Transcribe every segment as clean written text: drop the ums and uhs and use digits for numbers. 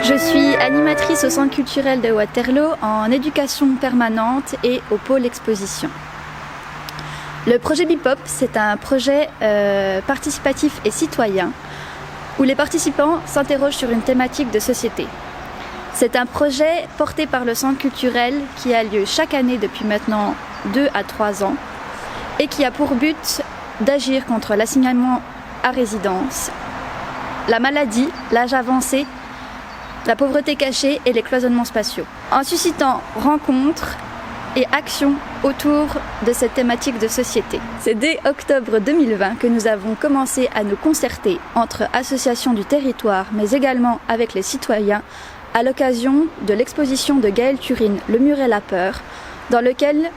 Je suis animatrice au Centre culturel de Waterloo en éducation permanente et au pôle exposition. Le projet Bipop, c'est un projet participatif et citoyen où les participants s'interrogent sur une thématique de société. C'est un projet porté par le Centre culturel qui a lieu chaque année depuis maintenant 2 à 3 ans et qui a pour but d'agir contre l'assignement à résidence, la maladie, l'âge avancé, la pauvreté cachée et les cloisonnements spatiaux, en suscitant rencontres et actions autour de cette thématique de société. C'est dès octobre 2020 que nous avons commencé à nous concerter entre associations du territoire, mais également avec les citoyens, à l'occasion de l'exposition de Gaëlle Turine, Le mur et la peur, dans lequel,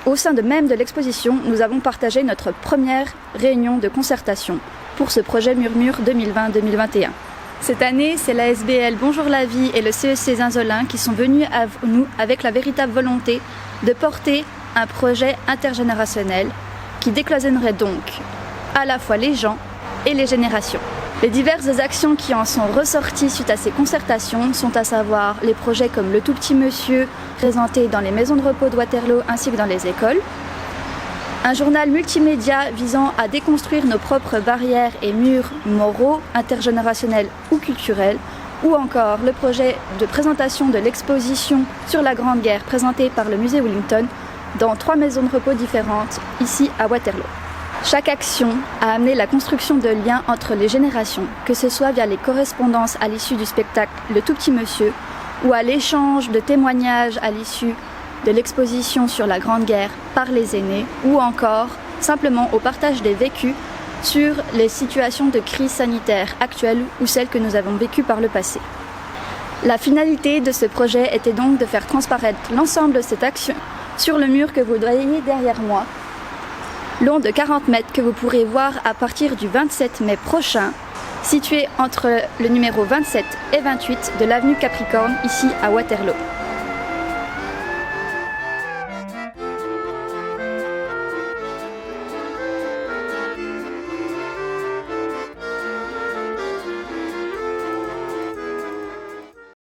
au sein même de l'exposition, nous avons partagé notre première réunion de concertation pour ce projet Murmure 2020-2021. Cette année, c'est la SBL Bonjour la Vie et le CEC Zinzolin qui sont venus à nous avec la véritable volonté de porter un projet intergénérationnel qui décloisonnerait donc à la fois les gens et les générations. Les diverses actions qui en sont ressorties suite à ces concertations sont à savoir les projets comme Le Tout Petit Monsieur présenté dans les maisons de repos de Waterloo ainsi que dans les écoles, un journal multimédia visant à déconstruire nos propres barrières et murs moraux, intergénérationnels ou culturels, ou encore le projet de présentation de l'exposition sur la Grande Guerre présentée par le musée Wellington dans 3 maisons de repos différentes ici à Waterloo. Chaque action a amené la construction de liens entre les générations, que ce soit via les correspondances à l'issue du spectacle Le Tout Petit Monsieur ou à l'échange de témoignages à l'issue de l'exposition sur la Grande Guerre par les aînés ou encore simplement au partage des vécus sur les situations de crise sanitaire actuelles ou celles que nous avons vécues par le passé. La finalité de ce projet était donc de faire transparaître l'ensemble de cette action sur le mur que vous voyez derrière moi, long de 40 mètres que vous pourrez voir à partir du 27 mai prochain, situé entre le numéro 27 et 28 de l'avenue Capricorne ici à Waterloo.